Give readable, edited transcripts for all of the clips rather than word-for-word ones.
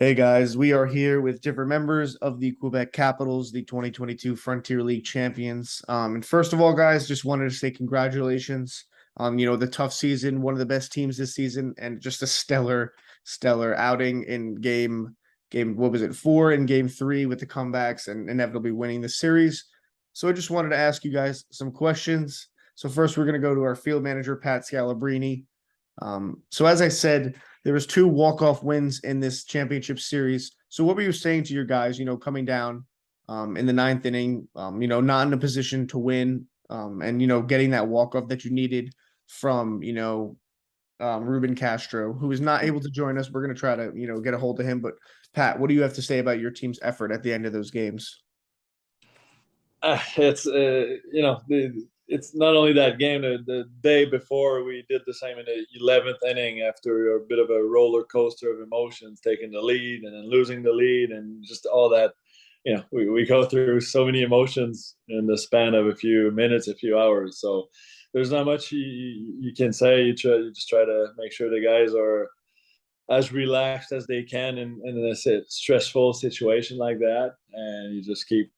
Hey guys, we are here with different members of the Quebec Capitals, the 2022 Frontier League champions. And first of all, guys, just wanted to say congratulations. The tough season, one of the best teams this season, and just a stellar outing in what was it, 4 in game 3 with the comebacks and inevitably winning the series. So I just wanted to ask you guys some questions. So first, we're going to go to our field manager, Pat Scalabrini. So as I said, there was 2 walk-off wins in this championship series. So what were you saying to your guys, coming down in the ninth inning, not in a position to win, and getting that walk-off that you needed from, Ruben Castro, who is not able to join us. We're going to try to, get a hold of him. But Pat, what do you have to say about your team's effort at the end of those games? It's it's not only that game. The day before, we did the same in the 11th inning after a bit of a roller coaster of emotions, taking the lead and then losing the lead, and just all that. We go through so many emotions in the span of a few minutes, a few hours. So there's not much you can say. You just try to make sure the guys are as relaxed as they can in a stressful situation like that, and you just keep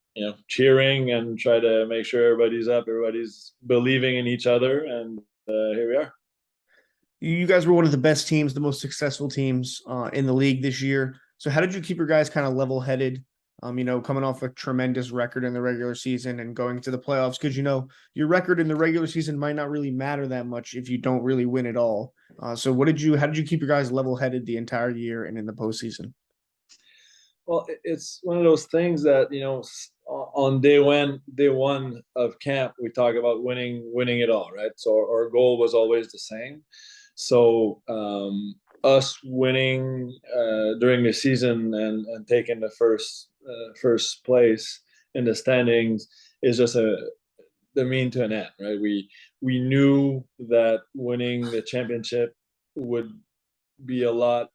cheering and try to make sure everybody's up, everybody's believing in each other, and here we are. You guys were one of the best teams, the most successful teams in the league this year. So how did you keep your guys kind of level-headed? Coming off a tremendous record in the regular season and going to the playoffs, because your record in the regular season might not really matter that much if you don't really win at all. So how did you keep your guys level-headed the entire year and in the postseason? Well, it's one of those things that on day one of camp, we talk about winning it all, right? So our goal was always the same. So us winning during the season and taking the first place in the standings is just the mean to an end, right? We knew that winning the championship would be a lot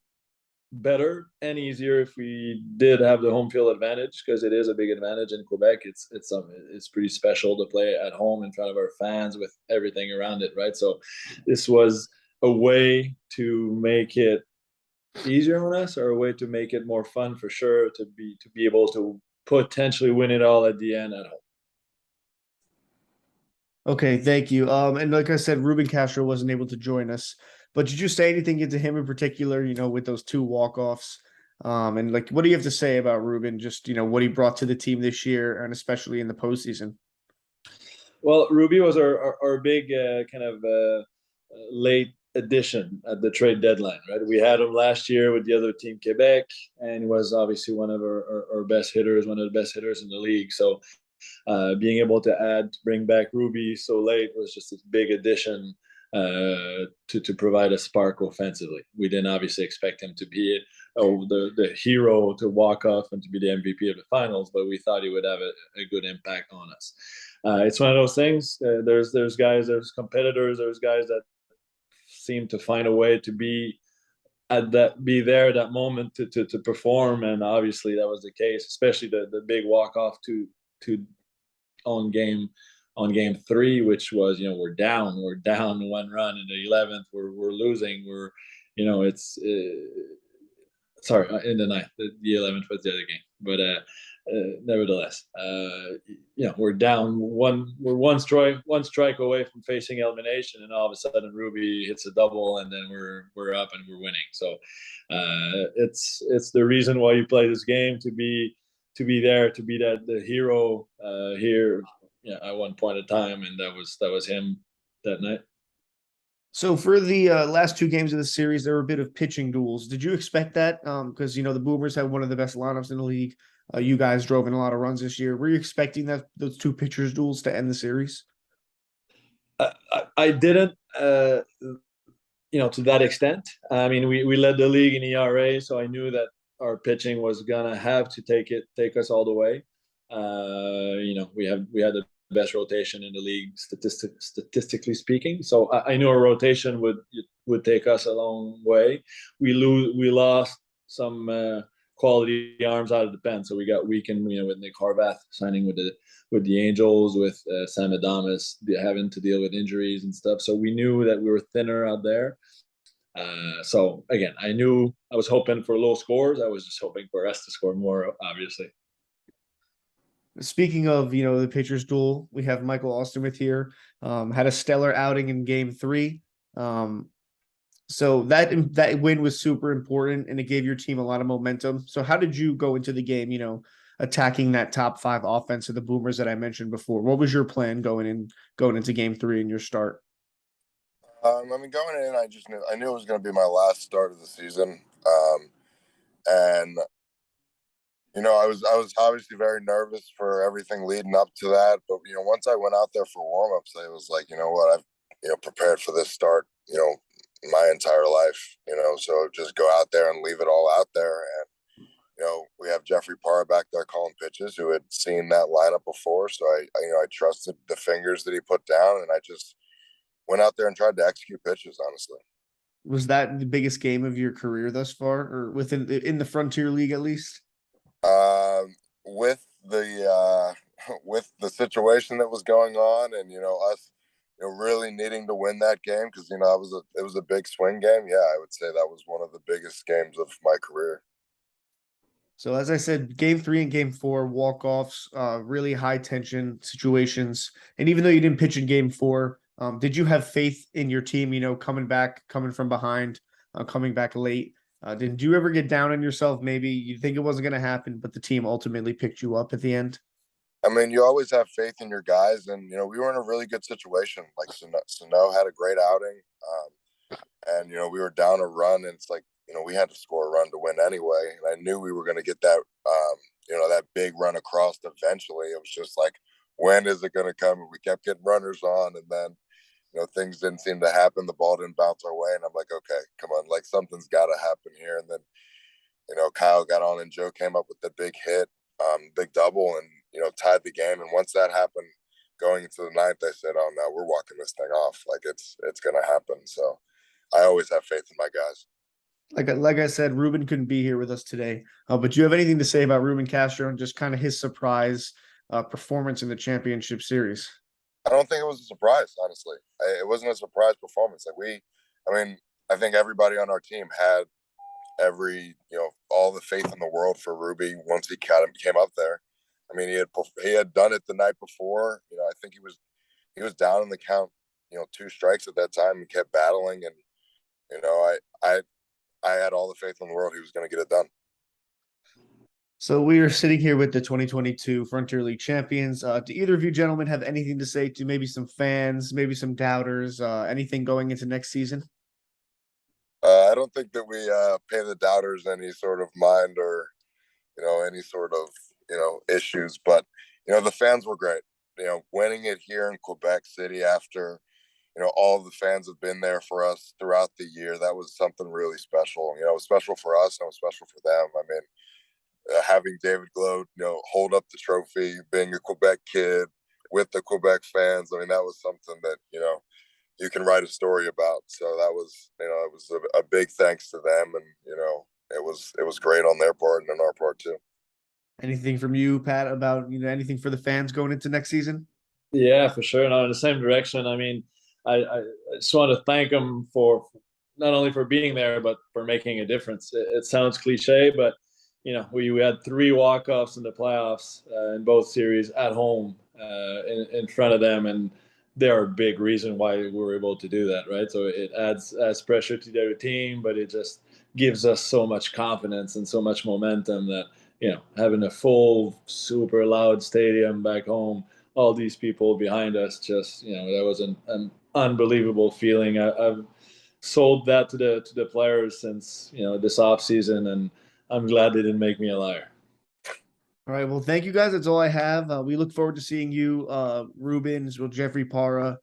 better and easier if we did have the home field advantage, because it is a big advantage in Quebec. It's pretty special to play at home in front of our fans with everything around it, right? So this was a way to make it easier on us, or a way to make it more fun for sure, to be able to potentially win it all at the end at home. Okay, thank you. And like I said, Ruben Castro wasn't able to join us, but did you say anything into him in particular, with those 2 walk-offs? And like, what do you have to say about Ruben, just, what he brought to the team this year and especially in the postseason? Well, Ruby was our big kind of late addition at the trade deadline, right? We had him last year with the other team, Quebec, and he was obviously one of our best hitters, one of the best hitters in the league. So being able to bring back Ruby so late was just a big addition to provide a spark offensively. We didn't obviously expect him to be the hero to walk off and to be the MVP of the finals, but we thought he would have a good impact on us. It's one of those things. There's competitors, there's guys that seem to find a way to be there at that moment to perform, and obviously that was the case, especially the big walk off to on game 3, which was, we're down 1 run in the 11th, we're losing, it's sorry, in the ninth, the 11th was the other game, but nevertheless, we're down one strike away from facing elimination, and all of a sudden Ruby hits a double, and then we're up and we're winning. So it's the reason why you play this game, to be there, to be the hero here, at one point in time, and that was him that night. So for the last 2 games of the series, there were a bit of pitching duels. Did you expect that? Because the Boomers had one of the best lineups in the league. You guys drove in a lot of runs this year. Were you expecting those 2 pitchers duels to end the series? I didn't, to that extent. I mean, we led the league in ERA, so I knew that our pitching was gonna have to take us all the way. We had the best rotation in the league, statistically speaking. So I knew our rotation would take us a long way. We lost some quality arms out of the pen, so we got weakened. With Nick Harbath signing with the Angels, with Sam Adamas having to deal with injuries and stuff. So we knew that we were thinner out there. So again, I knew I was hoping for low scores. I was just hoping for us to score more, obviously. Speaking of, the pitchers duel, we have Michael Alston here. Had a stellar outing in game 3. So that win was super important and it gave your team a lot of momentum. So how did you go into the game, attacking that top 5 offense of the Boomers that I mentioned before? What was your plan going into game 3 in your start? I mean, going in, I knew it was going to be my last start of the season, and I was obviously very nervous for everything leading up to that. But once I went out there for warmups, I was like, you know what, I've prepared for this start, my entire life, so just go out there and leave it all out there. And we have Jeffrey Parra back there calling pitches, who had seen that lineup before, so I trusted the fingers that he put down, and I just went out there and tried to execute pitches, honestly. Was that the biggest game of your career thus far, or in the Frontier League at least? With the with the situation that was going on, and us, really needing to win that game, because it was a big swing game. Yeah, I would say that was one of the biggest games of my career. So as I said, game 3 and game 4 walk-offs, really high tension situations. And even though you didn't pitch in game 4, did you have faith in your team, coming from behind, coming back late? Did you ever get down on yourself? Maybe you think it wasn't going to happen, but the team ultimately picked you up at the end? I mean, you always have faith in your guys, and we were in a really good situation. Like Sano had a great outing, and we were down a run, and it's like we had to score a run to win anyway. And I knew we were going to get that, that big run across eventually. It was just like, when is it going to come? And we kept getting runners on, and then things didn't seem to happen. The ball didn't bounce our way, and I'm like, okay, come on, like something's got to happen here. And then Kyle got on, and Joe came up with the big hit, big double, and tied the game. And once that happened, going into the 9th, I said, oh no, we're walking this thing off. Like it's going to happen. So I always have faith in my guys. Like I said, Ruben couldn't be here with us today. But do you have anything to say about Ruben Castro and just kind of his surprise performance in the championship series? I don't think it was a surprise, honestly. It wasn't a surprise performance. I think everybody on our team had all the faith in the world for Ruby once he came up there. I mean, he had done it the night before. I think he was down in the count, 2 strikes at that time, and kept battling. And I had all the faith in the world he was going to get it done. So we are sitting here with the 2022 Frontier League champions. Do either of you gentlemen have anything to say to maybe some fans, maybe some doubters, anything going into next season? I don't think that we pay the doubters any sort of mind, or any sort of issues. But the fans were great. Winning it here in Quebec City after all of the fans have been there for us throughout the year. That was something really special. It was special for us, and it was special for them. I mean, having David Glow, hold up the trophy, being a Quebec kid with the Quebec fans. I mean, that was something that, you can write a story about. So that was, it was a big thanks to them. And, it was great on their part and on our part too. Anything from you, Pat, about, anything for the fans going into next season? Yeah, for sure. No, in the same direction. I mean, I just want to thank them for not only for being there, but for making a difference. It sounds cliche, but we had 3 walk-offs in the playoffs in both series at home in front of them, and they're a big reason why we were able to do that, right? So it adds pressure to their team, but it just gives us so much confidence and so much momentum that having a full, super loud stadium back home, all these people behind us, just that was an unbelievable feeling. I've sold that to the players since this off season, and I'm glad they didn't make me a liar. All right. Well, thank you guys. That's all I have. We look forward to seeing you, Rubens, with Jeffrey Parra,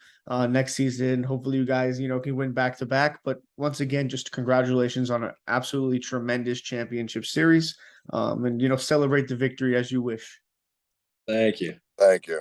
next season. Hopefully you guys, can win back to back. But once again, just congratulations on an absolutely tremendous championship series. And celebrate the victory as you wish. Thank you. Thank you.